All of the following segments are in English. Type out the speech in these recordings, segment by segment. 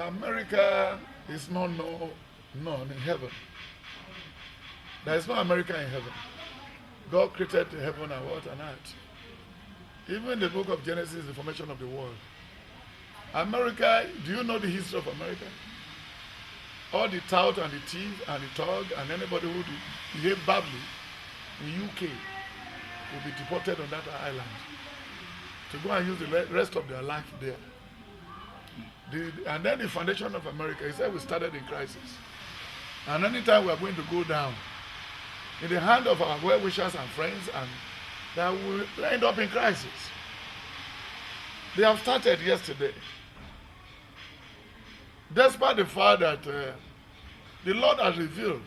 America is not known in heaven. There is no America in heaven. God created heaven and what and earth. Even the book of Genesis, the formation of the world. America, do you know the history of America? All the tout and the thief and the thug and anybody who behave badly in UK will be deported on that island to go and use the rest of their life there. And then the foundation of America, he said we started in crisis. And anytime we are going to go down, in the hand of our well-wishers and friends, and that will end up in crisis. They have started yesterday. Despite the fact that the Lord has revealed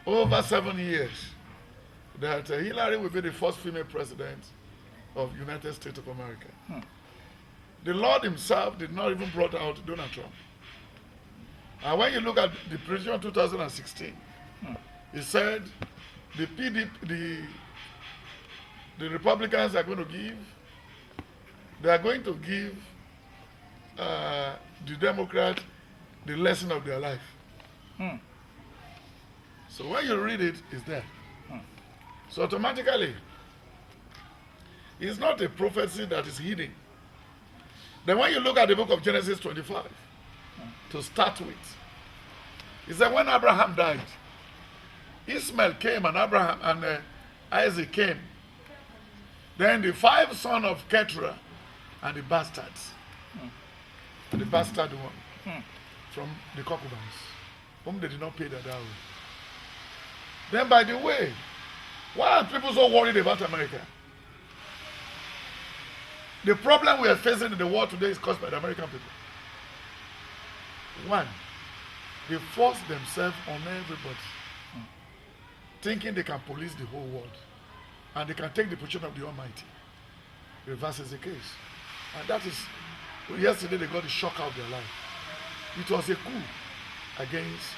over 7 years that Hilary will be the first female president of the United States of America. The Lord himself did not even brought out Donald Trump. And when you look at the prediction 2016, he said the Republicans are going to give, they are going to give the Democrats the lesson of their life. So when you read it, it's there. So automatically, it's not a prophecy that is hidden. Then when you look at the book of Genesis 25, to start with, it said when Abraham died, Ishmael came and Abraham and Isaac came. Then the 5 sons of Keturah and the bastards. The bastard one from the concubines, whom they did not pay their dowry. Then by the way, why are people so worried about America? The problem we are facing in the world today is caused by the American people. One, they force themselves on everybody, thinking they can police the whole world and they can take the position of the Almighty. Reverse is the case. And that is, yesterday they got the shock out of their life. It was a coup against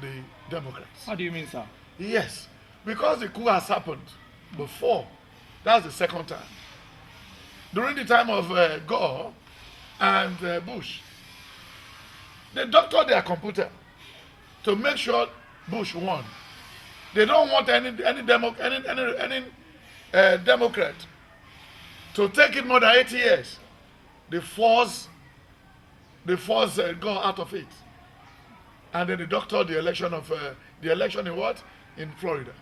the Democrats. How do you mean, sir? Yes, because the coup has happened before. That's the second time. During the time of Gore and Bush, they doctored their computer to make sure Bush won. They don't want any Democrat to take it more than 8 years. They force Gore out of it, and then they doctored the election of the election in what? In Florida.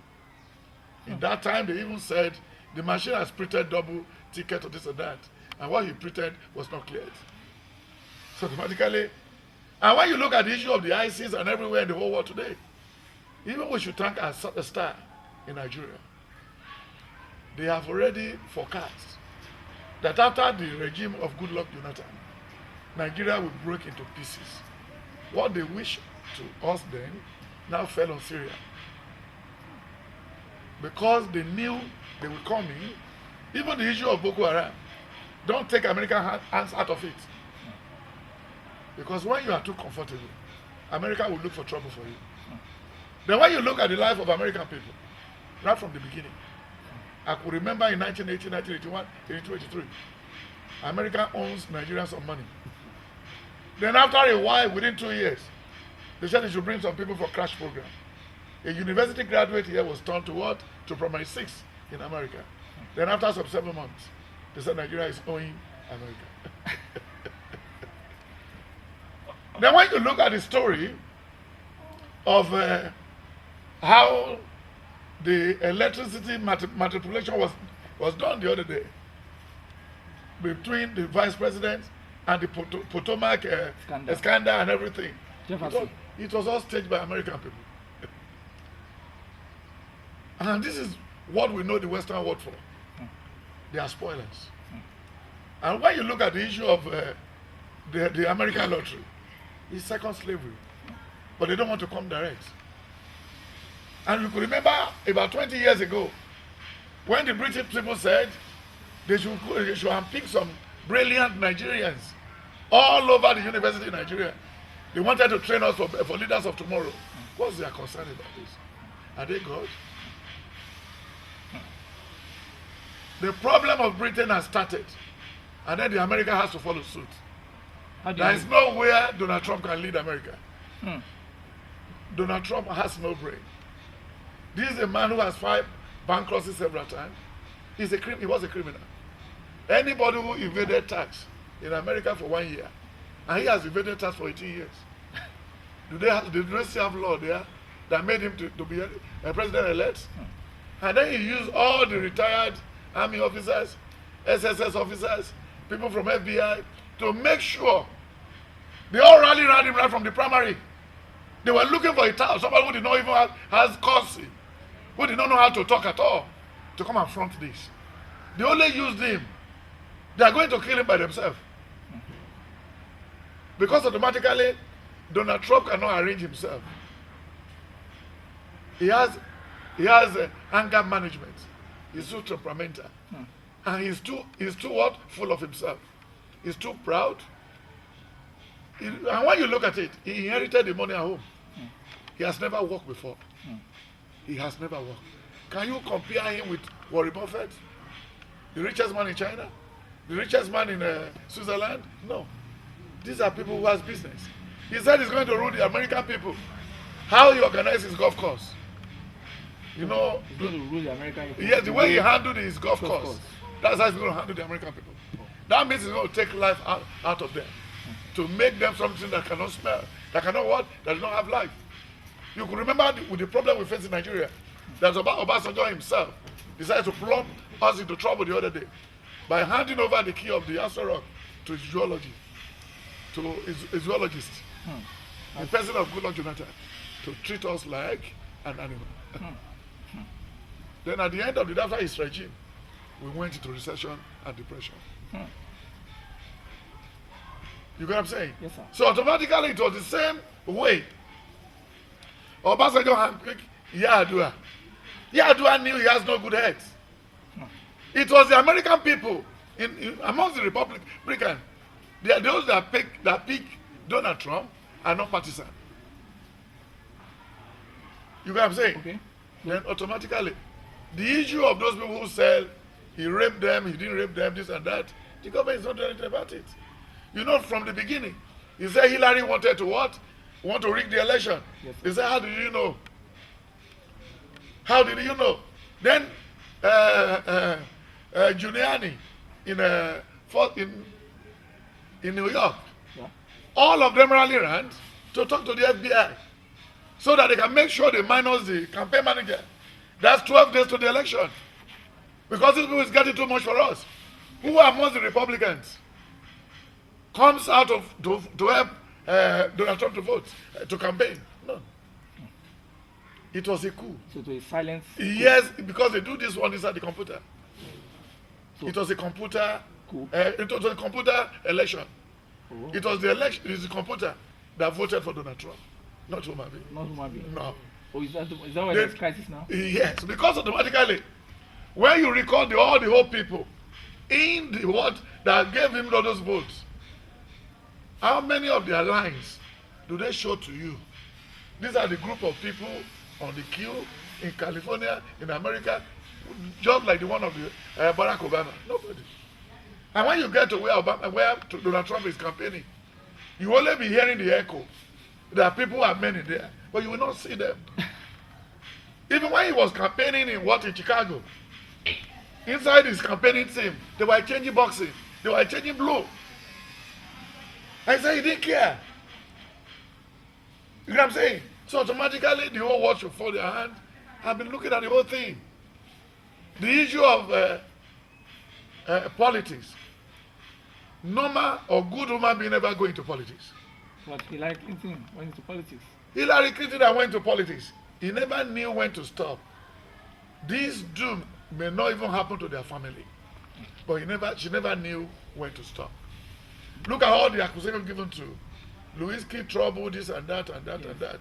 In that time, they even said the machine has printed double ticket or this or that, and what he printed was not cleared. So automatically, and when you look at the issue of the ISIS and everywhere in the whole world today, even we should thank a star in Nigeria. They have already forecast that after the regime of Goodluck Jonathan, Nigeria will break into pieces. What they wish to us then now fell on Syria. Because they knew they would come in, even the issue of Boko Haram, don't take American hands out of it. Because when you are too comfortable, America will look for trouble for you. Then when you look at the life of American people, right from the beginning, I could remember in 1980, 1981, 1983, America owns Nigeria some money. Then after a while, within 2 years, they said they should bring some people for crash program. A university graduate here was turned to what? To primary 6 in America. Then after some 7 months, they said Nigeria is owing America. Then when you look at the story of how the electricity manipulation was done the other day between the vice president and the Potomac scandal and everything. It was all staged by American people. And this is what we know the Western world for. They are spoilers. And when you look at the issue of the American lottery, it's second slavery. But they don't want to come direct. And you could remember about 20 years ago, when the British people said they should pick some brilliant Nigerians all over the university in Nigeria. They wanted to train us for leaders of tomorrow. What's their concern about this? Are they God? The problem of Britain has started, and then the America has to follow suit. There is nowhere Donald Trump can lead America. Donald Trump has no brain. This is a man who has filed bankruptcy several times. He was a criminal. Anybody who evaded tax in America for 1 year, and he has evaded tax for 18 years. Do they still have law there that made him to be a president-elect? And then he used all the retired army officers, SSS officers, people from FBI to make sure they all rallied around him right from the primary. They were looking for a town, somebody who did not even have courtesy, who did not know how to talk at all, to come and front this. They only used him. They are going to kill him by themselves. Because automatically, Donald Trump cannot arrange himself. He has anger management. He's too temperamental. And he's too what? Full of himself. He's too proud. And when you look at it, he inherited the money at home. He has never worked before. He has never worked. Can you compare him with Warren Buffett? The richest man in China? The richest man in Switzerland? No. These are people who has business. He said he's going to rule the American people. How he organized his golf course. You know, he's going to rule the American people. Yes, the way he handled his golf course. That's how he's going to handle the American people. That means he's going to take life out of them. To make them something that cannot smell. That cannot what? That does not have life. You could remember with the problem we face in Nigeria. That Obasanjo himself decided to plumb us into trouble the other day by handing over the key of the Astor Rock to his zoology, to his zoologist, the president of Goodluck Jonathan, to treat us like an animal. Then at the end of after his regime, we went into recession and depression. You get what I'm saying? Yes, sir. So automatically it was the same way. Obasanjo handpicked Yar'Adua. Yar'Adua knew he has no good heads. It was the American people amongst the Republicans. They are those that pick Donald Trump are not partisan. You get what I'm saying? Okay. Then automatically, the issue of those people who said he raped them, he didn't rape them, this and that, the government is not doing anything about it. You know, from the beginning, he said Hilary wanted to what? Want to rig the election. Yes, he said, how did you know? How did you know? Then Giuliani in New York, all of them rallied around to talk to the FBI so that they can make sure they minus the campaign manager. That's 12 days to the election. Because this people is getting too much for us. Who amongst the Republicans comes out to help Donald Trump to vote, to campaign? No. It was a coup. So it was silence? Yes, because they do this one inside the computer. So it was a computer coup. It was a computer election. Oh. It was the election. It is the computer that voted for Donald Trump, not human being. Not human being. No. Oh, is that why there's crisis now? Yes, because automatically, when you record all the whole people in the what that gave him all those votes, how many of their lines do they show to you? These are the group of people on the queue in California, in America, just like the one of the Barack Obama. Nobody. And when you get to where Donald Trump is campaigning, you will only be hearing the echo. There are people who are many there, but you will not see them. Even when he was campaigning in Chicago, inside his campaigning team, they were changing boxing, they were changing blue. I said he didn't care. You know what I'm saying? So automatically the whole world should fold their hand. I've been looking at the whole thing. The issue of politics. Normal or good human being never go into politics. But Hilary Clinton went into politics. Hilary Clinton that went to politics, he never knew when to stop. This doom may not even happen to their family. But she never knew when to stop. Look at all the accusations given to Louis Kid Trouble, this and that and that and that.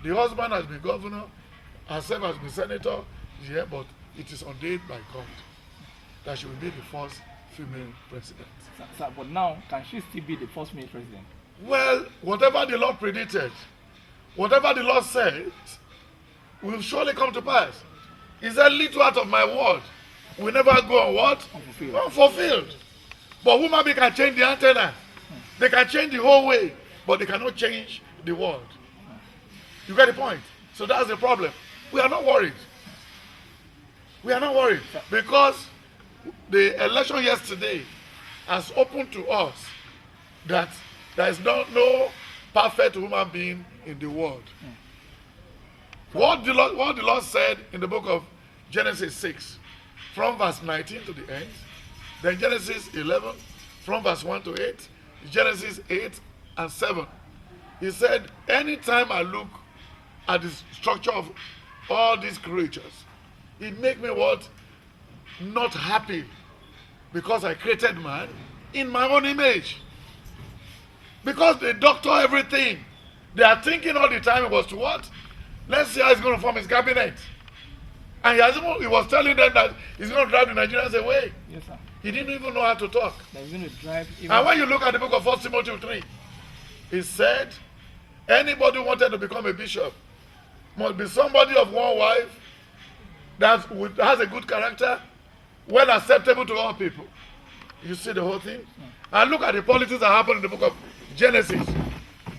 The husband has been governor, herself has been senator, yeah, but it is ordained by God that she will be the first female president. Sir, but now, can she still be the first female president? Well, whatever the Lord predicted, whatever the Lord says, will surely come to pass. He said, little out of my word will never go on what? Unfulfilled. Unfulfilled. But human being can change the antenna. They can change the whole way, but they cannot change the world. You get the point? So that's the problem. We are not worried. We are not worried because the election yesterday has opened to us that there is no perfect human being in the world. What the Lord said in the book of Genesis 6, from verse 19 to the end, then Genesis 11, from verse 1 to 8, Genesis 8 and 7. He said, anytime I look at the structure of all these creatures, it makes me what? Not happy, because I created man in my own image. Because they doctor everything. They are thinking all the time it was to what? Let's see how he's going to form his cabinet. And he was telling them that he's going to drive the Nigerians away. Yes, sir. He didn't even know how to talk. That he's going to drive. And when you look at the book of 1 Timothy 3, he said, anybody who wanted to become a bishop must be somebody of one wife that has a good character, well acceptable to all people. You see the whole thing? And look at the politics that happened in the book of Genesis.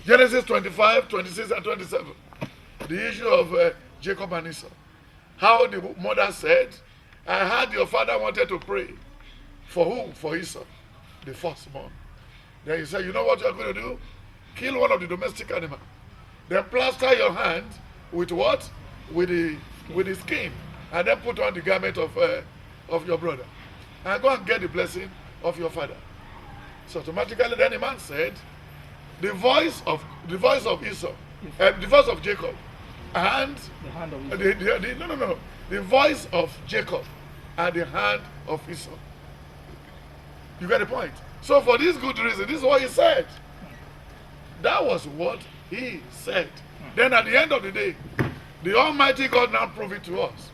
Genesis 25, 26, and 27. The issue of Jacob and Esau. How the mother said, I heard your father wanted to pray. For who? For Esau, the firstborn. Then he said, you know what you're going to do? Kill one of the domestic animals. Then plaster your hand with what? With the skin. And then put on the garment of your brother. And go and get the blessing of your father. So automatically then the man said, the voice of Esau, the voice of Jacob, and the hand of Esau. The voice of Jacob and the hand of Esau. You get the point? So for this good reason, this is what he said. That was what he said. Then at the end of the day, the Almighty God now proved it to us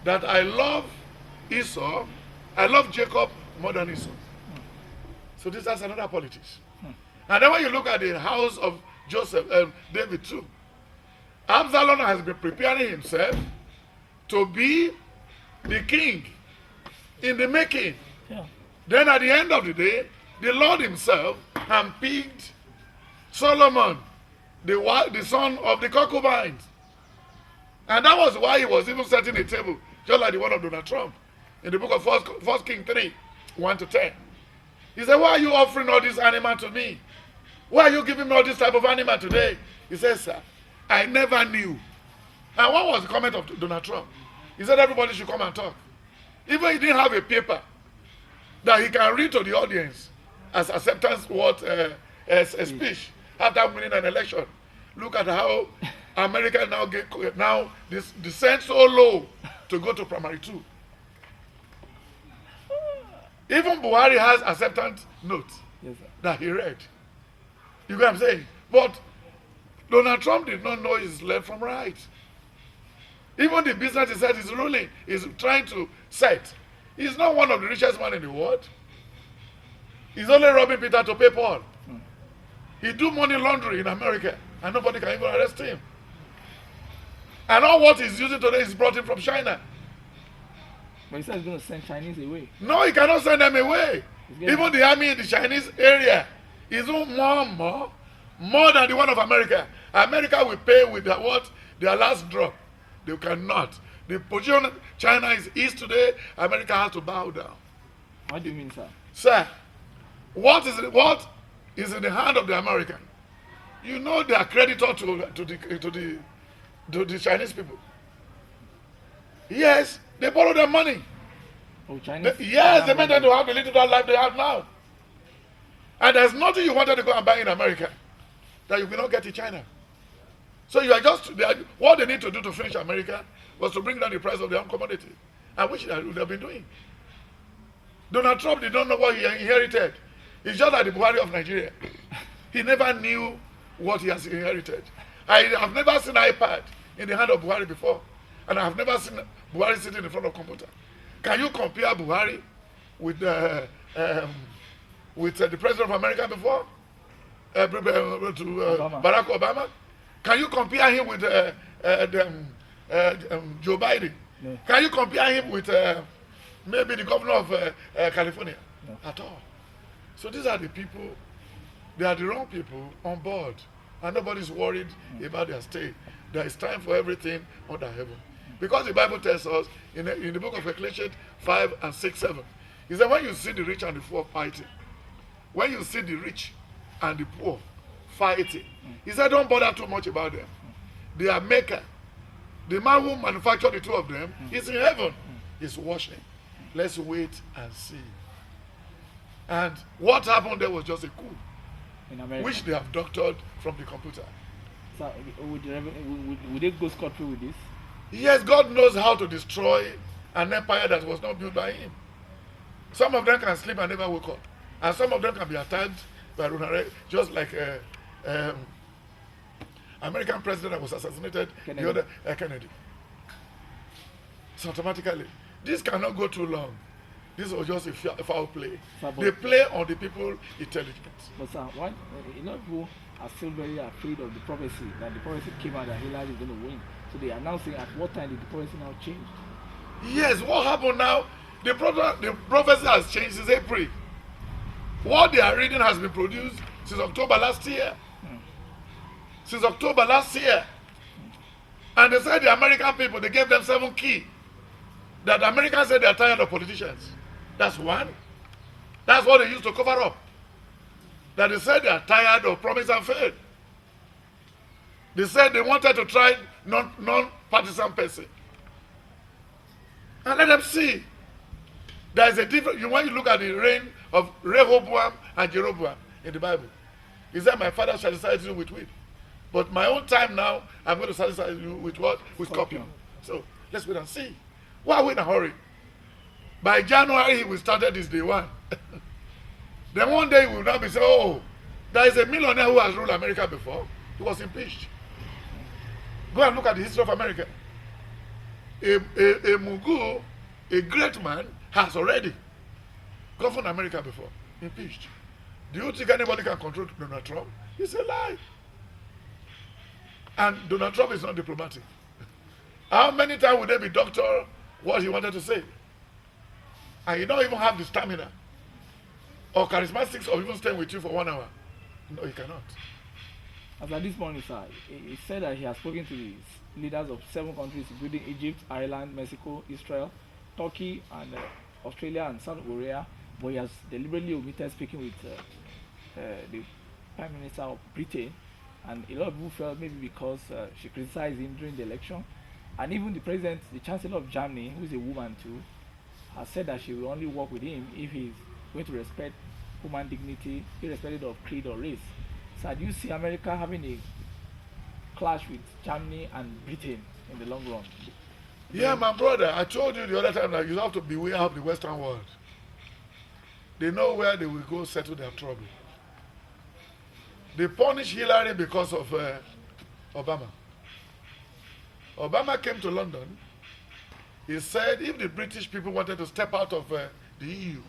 that I love Esau, I love Jacob more than Esau. So this is another politics. And then when you look at the house of David too, Absalom has been preparing himself to be the king in the making. Yeah. Then at the end of the day, the Lord himself handpicked Solomon, the son of the concubines. And that was why he was even setting a table, just like the one of Donald Trump, in the book of 1 Kings 3, 1 to 10. He said, why are you offering all this animal to me? Why are you giving me all this type of animal today? He says, sir, I never knew. And what was the comment of Donald Trump? He said everybody should come and talk. Even he didn't have a paper that he can read to the audience as acceptance as a speech after winning an election. Look at how America now descends so low to go to primary 2. Even Buhari has acceptance notes that he read. You get what I'm saying? But Donald Trump did not know his left from right. Even the business he said he's ruling, he's trying to set. He's not one of the richest men in the world. He's only robbing Peter to pay Paul. He do money laundering in America, and nobody can even arrest him. And all what he's using today is brought in from China. But he said he's going to send Chinese away. No, he cannot send them away. Even the army in the Chinese area is more than the one of America. America will pay with their last drop. They cannot. The position China is today, America has to bow down. What do you mean, sir? Sir, what is in the hand of the American? You know they are creditor to the Chinese people. Yes, they borrow their money. Oh, Chinese? Yes, they made them to have the little life they have now. And there's nothing you wanted to go and buy in America that you will not get in China. So you are what they need to do to finish America was to bring down the price of their own commodity, and which they would have been doing. Donald Trump did not know what he inherited. It's just like the Buhari of Nigeria. He never knew what he has inherited. I have never seen an iPad in the hand of Buhari before, and I have never seen Buhari sitting in front of a computer. Can you compare Buhari with the President of America before? Barack Obama? Can you compare him with Joe Biden? No. Can you compare him with maybe the governor of California? No. At all. So these are the people They are the wrong people on board. And nobody's worried about their stay. There is time for everything under heaven. Because the Bible tells us in the book of Ecclesiastes 5 and 6, 7, he said, when you see the rich and the poor fighting, when you see the rich and the poor fighting, he said, don't bother too much about them. Their maker, the man who manufactured the two of them, is in heaven. He's watching. Let's wait and see. And what happened there was just a coup, In America. which they have doctored from the computer. So, would they go scot-free with this? Yes, God knows how to destroy an empire that was not built by him. Some of them can sleep and never wake up. And some of them can be attacked by Rhodam, just like American president that was assassinated, Kennedy. the other Kennedy. So automatically, this cannot go too long. This was just a foul play. They play on the people intelligence. But sir, why people are still very afraid of the prophecy, that the prophecy came out that Hilary is going to win. So they are now saying, at what time did the prophecy now change? Yes, what happened now? The prophecy has changed since April. What they are reading has been produced since October last year. Since October last year. And they said the American people, they gave them 7 keys. That the Americans said they are tired of politicians. That's one. That's what they used to cover up. That they said they are tired of promise and faith. They said they wanted to try non-partisan person. And let them see. There is a difference. When you look at the reign of Rehoboam and Jeroboam in the Bible, he said, my father shall satisfy you with wheat. But my own time now, I'm going to satisfy you with what? With scorpion. So let's wait and see. Why are we in a hurry? By January, we started this day one. Then one day we will now be saying, oh, there is a millionaire who has ruled America before. He was impeached. Go and look at the history of America. A mogul, a great man, has already governed America before, impeached. Do you think anybody can control Donald Trump? It's a lie. And Donald Trump is not diplomatic. How many times would they be doctor what he wanted to say? And you don't even have the stamina or charismatics of even staying with you for 1 hour. No, you cannot. As at this morning, sir, he said that he has spoken to the leaders of 7 countries, including Egypt, Ireland, Mexico, Israel, Turkey, and Australia and South Korea, but he has deliberately omitted speaking with the Prime Minister of Britain. And a lot of people felt maybe because she criticized him during the election. And even the president, the Chancellor of Germany, who is a woman too, has said that she will only work with him if he's going to respect human dignity, irrespective of creed or race. So do you see America having a clash with Germany and Britain in the long run? Yeah, my brother, I told you the other time that you have to beware of the Western world. They know where they will go settle their trouble. They punished Hilary because of Obama. Obama came to London. He said if the British people wanted to step out of the EU,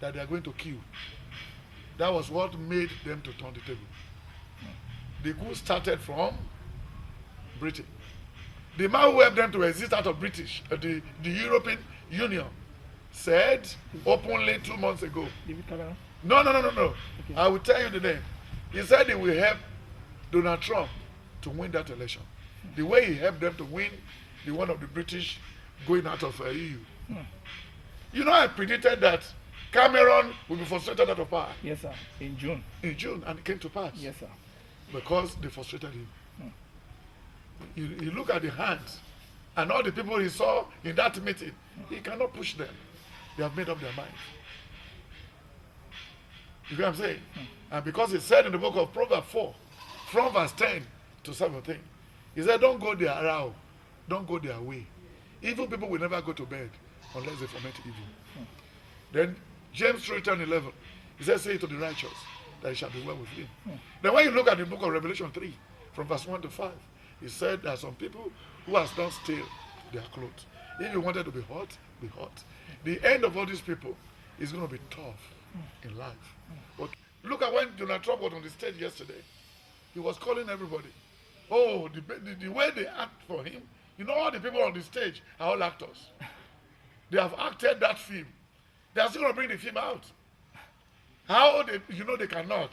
that they are going to kill. That was what made them to turn the table. The coup started from Britain. The man who helped them to exist out of the European Union said openly 2 months ago. David Cameron? No. Okay. I will tell you the name. He said he will help Donald Trump to win that election. The way he helped them to win the one of the British going out of EU. You know, I predicted that Cameron will be frustrated out of power. Yes, sir. In June. In June, and it came to pass. Yes, sir. Because they frustrated him. You look at the hands and all the people he saw in that meeting, he cannot push them. They have made up their minds. You get what I'm saying? And because he said in the book of Proverbs 4, from verse 10 to 17, he said, don't go their route, don't go their way. Evil people will never go to bed unless they foment evil. Then James 3:10-11, he says, say to the righteous that it shall be well with him. Then when you look at the book of Revelation 3, from verse 1 to 5, he said there are some people who has not steal their clothes. If you wanted to be hot, be hot. The end of all these people is going to be tough in life. But look at when Donald Trump was on the stage yesterday. He was calling everybody. Oh, the way they act for him. You know, all the people on the stage are all actors. They have acted that film. They are still going to bring the film out. How they, you know, they cannot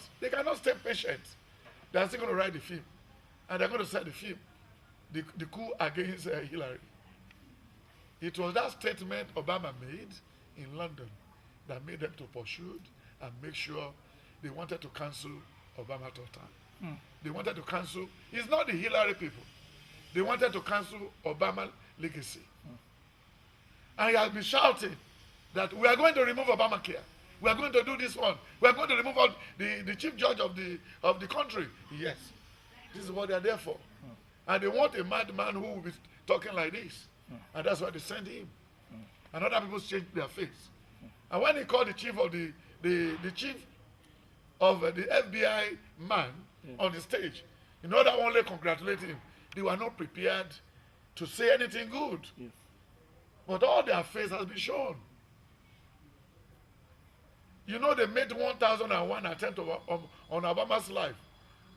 stay patient. They are still going to write the film, and they're going to set the film, the coup against Hilary. It was that statement Obama made in London that made them to pursue and make sure they wanted to cancel Obama total. They wanted to cancel. It's not the Hillary people. They wanted to cancel Obama legacy. And he has been shouting that we are going to remove Obamacare. We are going to do this one. We are going to remove the chief judge of the country. Yes. This is what they are there for. And they want a madman who will be talking like this. And that's why they send him. And other people change their face. And when he called the chief of the chief of the FBI man on the stage, in order to only congratulate him, they were not prepared to say anything good. Yes. But all their face has been shown. You know, they made 1,001 attempt on Obama's life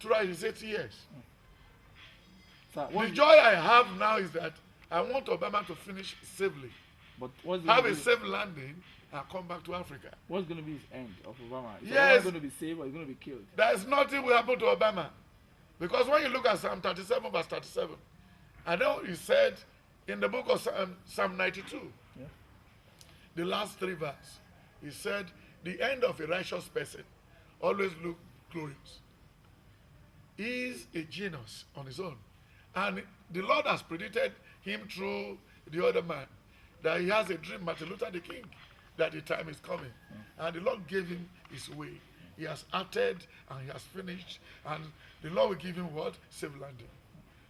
throughout his 8 years. So the joy I have now is that I want Obama to finish safely, but have a safe landing, and come back to Africa. What's going to be his end of Obama? Is yes, Obama going to be saved or is going to be killed? There is nothing will happen to Obama. Because when you look at Psalm 37 verse 37, I know he said in the book of Psalm 92, the last 3 verses, he said, the end of a righteous person always look glorious. He is a genius on his own. And the Lord has predicted him through the other man that he has a dream, Martin Luther the King, that the time is coming. And the Lord gave him his way. He has acted and he has finished. And the Lord will give him what? Safe landing.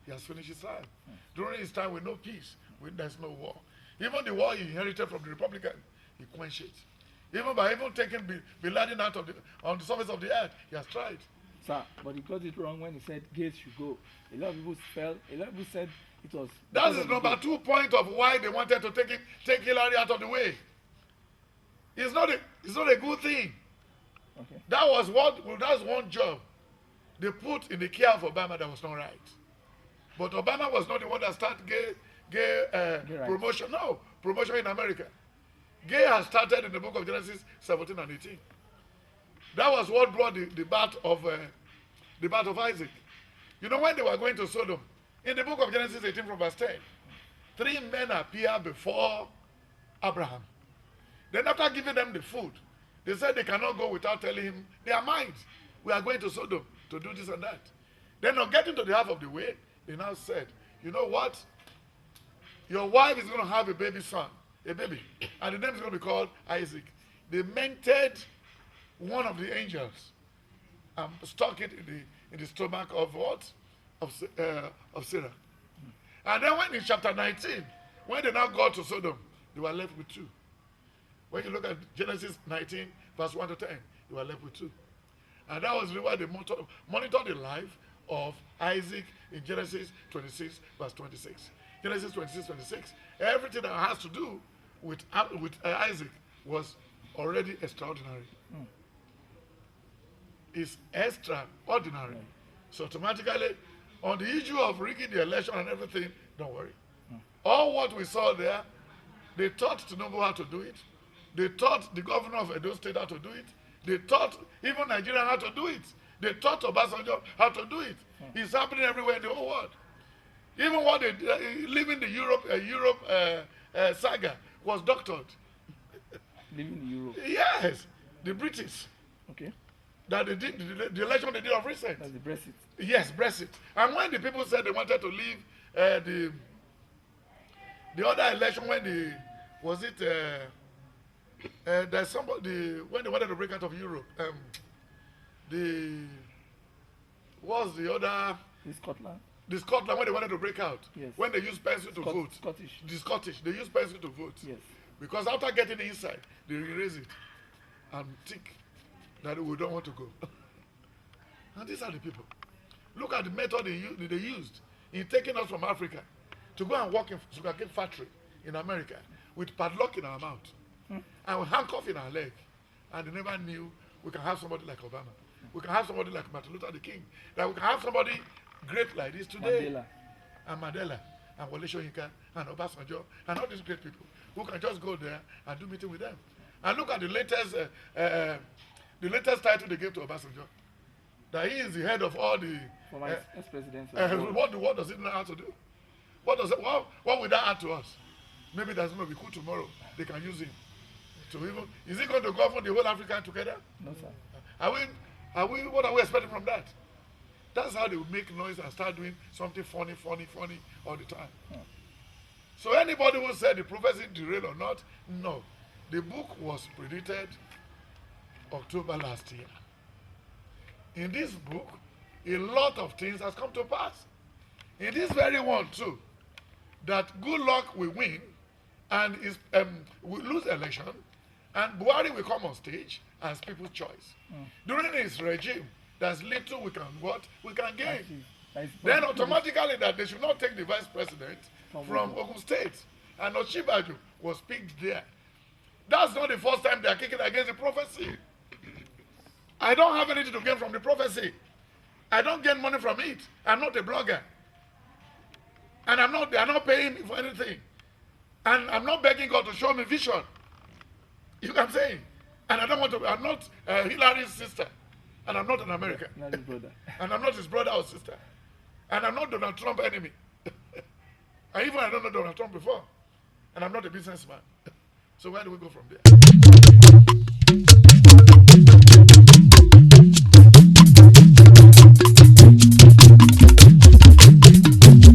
He has finished his time. During his time with no peace, when there's no war. Even the war he inherited from the Republican, he quenched it. Even by taking Bin Laden out of on the surface of the earth, he has tried. Sir, but he got it wrong when he said gates should go. A lot of people said it was. That is number 2 point of why they wanted to take Hilary out of the way. It's not a good thing. Okay. That's one job they put in the care of Obama that was not right. But Obama was not the one that started gay promotion. No, promotion in America. Gay has started in the book of Genesis 17 and 18. That was what brought the birth of Isaac. You know, when they were going to Sodom, in the book of Genesis 18 from verse 10, 3 men appear before Abraham. Then after giving them the food, they said they cannot go without telling him their minds. We are going to Sodom to do this and that. Then on getting to the half of the way, they now said, you know what? Your wife is going to have a baby, and the name is going to be called Isaac. They mentored one of the angels and stuck it in the stomach of what? Of Sarah. And then when in chapter 19, when they now got to Sodom, they were left with 2. When you look at Genesis 19, verse 1 to 10, they were left with 2. And that was why they monitored the life of Isaac in Genesis 26, verse 26. Genesis 26, 26. Everything that has to do with Isaac was already extraordinary. It's extraordinary. So automatically, on the issue of rigging the election and everything, don't worry. All what we saw there, they taught Tinubu how to do it. They taught the governor of Edo State how to do it. They taught even Nigeria how to do it. They taught Obasanjo how to do it. It's happening everywhere in the whole world. Even what they living the Europe saga was doctored. Living in Europe. Yes, the British. Okay. That they did the election they did of recent. That's the Brexit. Yes, Brexit. And when the people said they wanted to leave the other election, when there's somebody when they wanted to break out of Europe, what's the other? In Scotland. The Scotland, when they wanted to break out, yes. When they used pencil to vote. Scottish. The Scottish, they used pencil to vote. Yes. Because after getting inside, they erase it and think that we don't want to go. And these are the people. Look at the method they used in taking us from Africa to go and work in sugarcane factory in America with padlock in our mouth and with handcuff in our leg. And they never knew we can have somebody like Obama. We can have somebody like Martin Luther the King. That we can have somebody great like this today. Mandela and Wole Soyinka and Obasanjo and all these great people who can just go there and do meeting with them. And look at the latest the latest title they gave to Obasanjo, that he is the head of all the Former ex-presidents. what does it know how to do? What will that add to us? Maybe that's going to be cool tomorrow. They can use him to even. Is he going to govern the whole Africa together? No, sir. What are we expecting from that? That's how they will make noise and start doing something funny all the time. So anybody who said the prophecy derailed or not, no. The book was predicted October last year. In this book, a lot of things has come to pass. In this very one too, that good luck will win and will lose election, and Buhari will come on stage as people's choice. During his regime, there's little we can gain. Then automatically that they should not take the vice president from Ogun State. And Oshibaju was picked there. That's not the first time they are kicking against the prophecy. I don't have anything to gain from the prophecy. I don't gain money from it. I'm not a blogger. And they are not paying me for anything. And I'm not begging God to show me vision. You know what I'm saying? And I'm not Hilary's sister. And I'm not an American. Not his brother. And I'm not his brother or sister. And I'm not Donald Trump enemy. And even I don't know Donald Trump before. And I'm not a businessman. So where do we go from there?